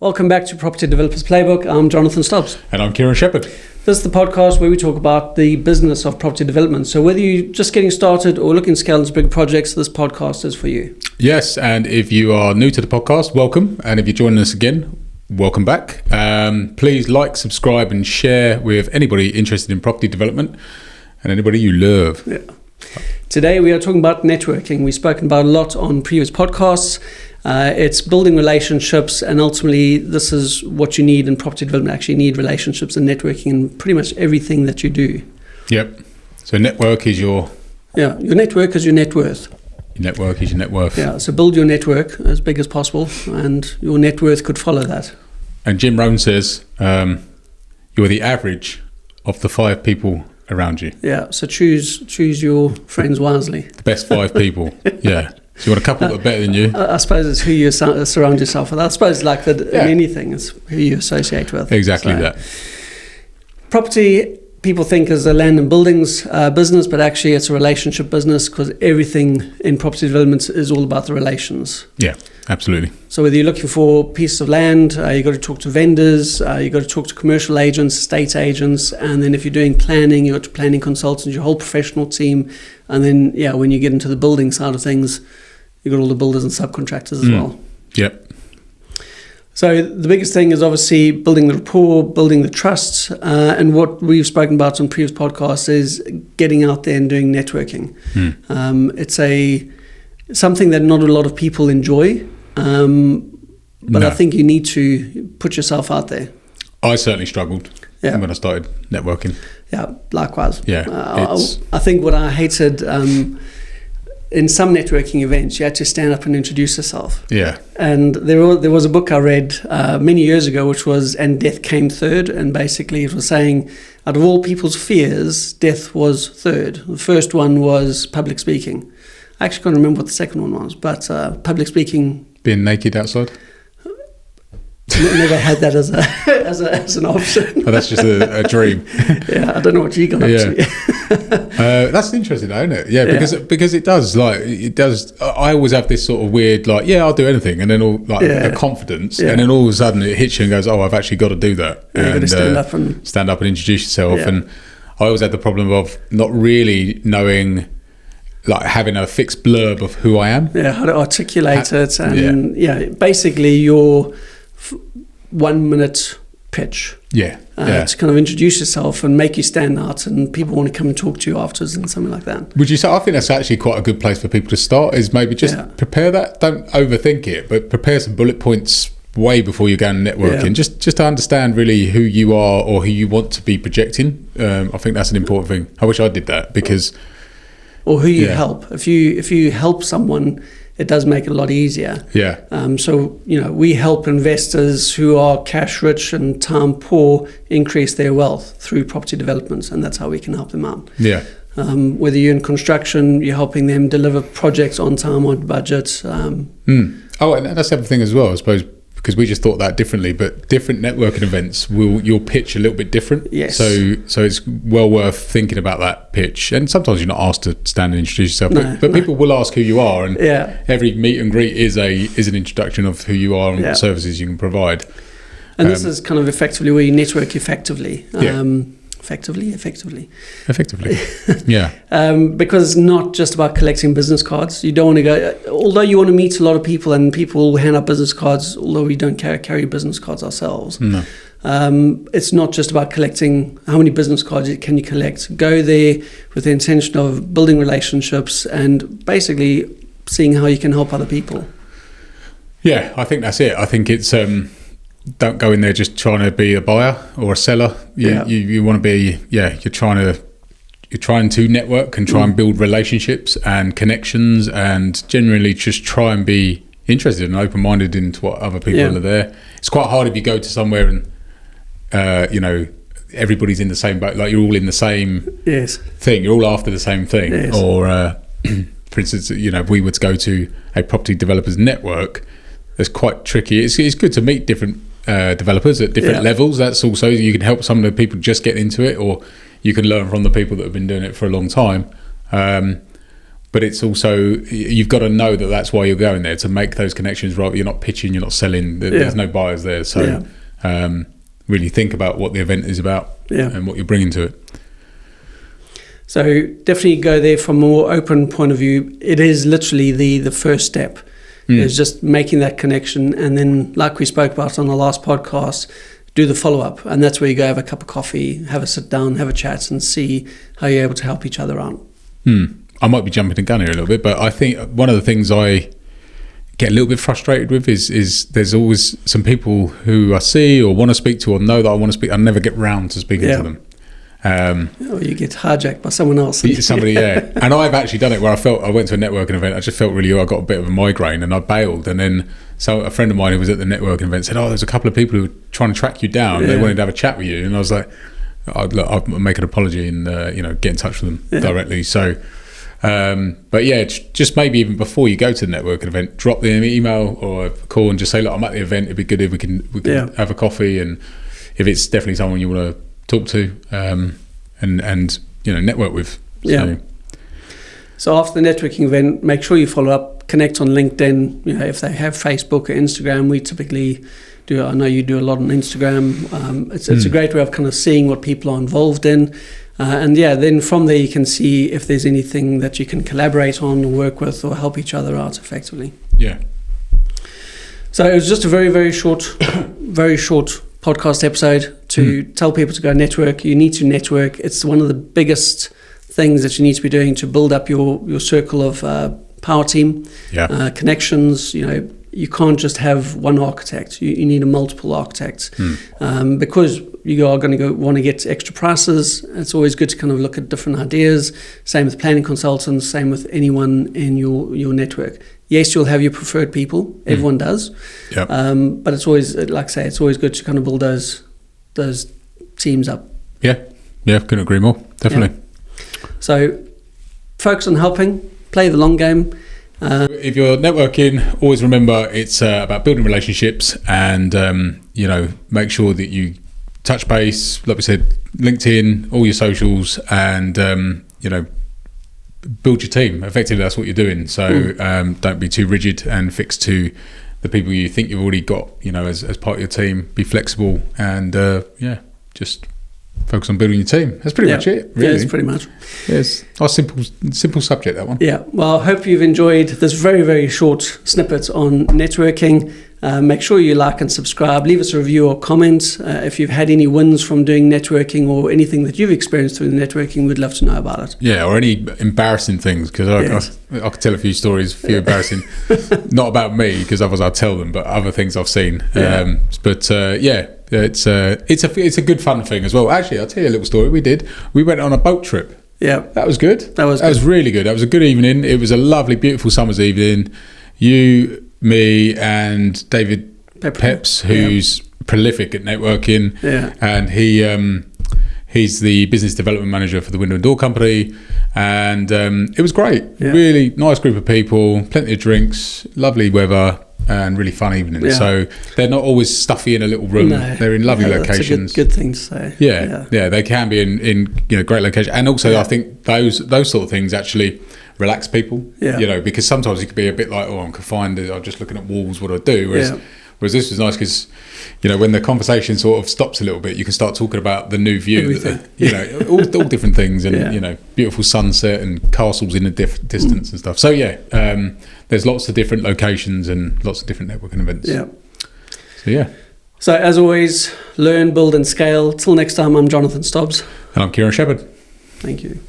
Welcome back to Property Developers Playbook. I'm Jonathan Stobbs. And I'm Kieron Shepherd. This is the podcast where we talk about the business of property development. So whether you're just getting started or looking to scale into big projects, this podcast is for you. Yes, and if you are new to the podcast, welcome. And if you're joining us again, welcome back. Please like, subscribe and share with anybody interested in property development and anybody you love. Yeah. Today we are talking about networking. We've spoken about a lot on previous podcasts. It's building relationships, and ultimately this is what you need in property development. Actually, you need relationships and networking in pretty much everything that you do. Yep. So network is your network is your net worth. Your network is your net worth. Yeah, so build your network as big as possible, and your net worth could follow that. And Jim Rohn says you're the average of the 5 people around you. Yeah, so choose your friends wisely. The best 5 people. Yeah. So you want a couple that are better than you? I suppose it's who you surround yourself with. I suppose like that in anything, it's who you associate with. Exactly that. Property, people think is a land and buildings business, but actually it's a relationship business because everything in property development is all about the relations. Yeah, absolutely. So whether you're looking for pieces of land, you've got to talk to vendors, you've got to talk to commercial agents, estate agents, and then if you're doing planning, you've got to planning consultants, your whole professional team, and then when you get into the building side of things, you've got all the builders and subcontractors as well. Yep. So the biggest thing is obviously building the rapport, building the trust, and what we've spoken about on previous podcasts is getting out there and doing networking. It's something that not a lot of people enjoy, but I think you need to put yourself out there. I certainly struggled when I started networking. Yeah, likewise. Yeah, I think what I hated in some networking events, you had to stand up and introduce yourself. Yeah. And there was a book I read many years ago, which was "And Death Came Third," and basically it was saying, out of all people's fears, death was third. The first one was public speaking. I actually can't remember what the second one was, but public speaking. Being naked outside? Never had that as an option. Oh, that's just a dream. Yeah, I don't know what you got up to. That's interesting, though, isn't it? Yeah, because it does. I always have this sort of weird, I'll do anything, and then a confidence, and then all of a sudden it hits you and goes, oh, I've actually got to do that. Yeah, and you've got to stand up and introduce yourself. Yeah. And I always had the problem of not really knowing, having a fixed blurb of who I am. Yeah, how to articulate it, and basically your 1 minute pitch. To kind of introduce yourself and make you stand out, and people want to come and talk to you afterwards and something like that. Would you say? I think that's actually quite a good place for people to start, is maybe just prepare that. Don't overthink it, but prepare some bullet points way before you go and networking, just to understand really who you are or who you want to be projecting. I think that's an important thing. I wish I did that, because or who you help. If you help someone, it does make it a lot easier. Yeah. So, we help investors who are cash rich and time poor increase their wealth through property developments, and that's how we can help them out. Yeah. Whether you're in construction, you're helping them deliver projects on time, on budget. Oh, and that's the other thing as well, I suppose, because we just thought that differently, but different networking events you'll pitch a little bit different. Yes. So it's well worth thinking about that pitch. And sometimes you're not asked to stand and introduce yourself, but people will ask who you are, and every meet and greet is an introduction of who you are and what services you can provide. And this is kind of effectively where you network effectively. Effectively. Yeah. Because it's not just about collecting business cards. You don't want to go, although you want to meet a lot of people and people will hand out business cards, although we don't carry business cards ourselves. No. It's not just about collecting how many business cards can you collect. Go there with the intention of building relationships and basically seeing how you can help other people. Yeah, I think that's it. I think it's don't go in there just trying to be a buyer or a seller. You want to be you're trying to network and try and build relationships and connections, and generally just try and be interested and open-minded into what other people are there. It's quite hard if you go to somewhere and everybody's in the same boat, you're all in the same thing, you're all after the same thing. Or for instance, if we were to go to a property developers network, it's quite tricky. It's good to meet different developers at different levels. That's also, you can help some of the people just get into it, or you can learn from the people that have been doing it for a long time. but it's also, you've got to know that that's why you're going there, to make those connections, right? You're not pitching, you're not selling, there's no buyers there. So really think about what the event is about and what you're bringing to it. So definitely go there from a more open point of view. It is literally the first step. It's just making that connection, and then, like we spoke about on the last podcast, do the follow-up, and that's where you go have a cup of coffee, have a sit down, have a chat, and see how you're able to help each other out. I might be jumping the gun here a little bit, but I think one of the things I get a little bit frustrated with is there's always some people who I see or want to speak to or know that I want to speak, I never get round to speaking to them. Or you get hijacked by someone else. Somebody, and I've actually done it where I went to a networking event, I just felt really ill, I got a bit of a migraine and I bailed, and then a friend of mine who was at the networking event said, there's a couple of people who were trying to track you down, they wanted to have a chat with you, and I was like, I'll make an apology and get in touch with them directly. So but just maybe even before you go to the networking event, drop them an email or a call and just say, look, I'm at the event, it'd be good if we can have a coffee, and if it's definitely someone you want to talk to and network with. So after the networking event, make sure you follow up, connect on LinkedIn. If they have Facebook or Instagram, we typically do. I know you do a lot on Instagram. It's a great way of kind of seeing what people are involved in, and then from there you can see if there's anything that you can collaborate on or work with or help each other out effectively. So it was just a very, very short podcast episode to tell people to go network. You need to network. It's one of the biggest things that you need to be doing to build up your circle of power team, connections. You can't just have one architect. You need a multiple architects because you are going to want to get extra prices. It's always good to kind of look at different ideas. Same with planning consultants, same with anyone in your network. Yes, you'll have your preferred people. Everyone does. But it's always, like I say, it's always good to kind of build those teams up. Couldn't agree more. Definitely. So focus on helping, play the long game. If you're networking, always remember it's about building relationships, and make sure that you touch base, like we said, LinkedIn, all your socials, and build your team. Effectively, that's what you're doing. So don't be too rigid and fixed to the people you think you've already got, as part of your team. Be flexible and just focus on building your team. That's pretty much it, really. It's pretty much. Yes, a simple subject, that one. Well, I hope you've enjoyed this very, very short snippet on networking. Make sure you like and subscribe. Leave us a review or comment. If you've had any wins from doing networking or anything that you've experienced through the networking, we'd love to know about it. Or any embarrassing things, because I could tell a few stories, a few embarrassing, not about me, because otherwise I'll tell them, but other things I've seen. It's a good fun thing as well. Actually, I'll tell you a little story. We went on a boat trip. That was good. That was really good. That was a good evening. It was a lovely, beautiful summer's evening. You, me, and David Peps, who's prolific at networking, and he's the business development manager for the window and door company, and it was great. Really nice group of people, plenty of drinks, lovely weather, and really fun evening. So they're not always stuffy in a little room. They're in lovely locations. That's a good thing to say. They can be in great locations, and also I think those sort of things actually relax people. Because sometimes you could be a bit like, I'm confined, I'm just looking at walls, what do I do? Whereas this was nice because when the conversation sort of stops a little bit, you can start talking about the new view, all different things, and beautiful sunset and castles in the distance and stuff. So there's lots of different locations and lots of different networking events. So as always, learn, build and scale. Till next time, I'm Jonathan Stobbs. And I'm Kieron Shepherd. Thank you.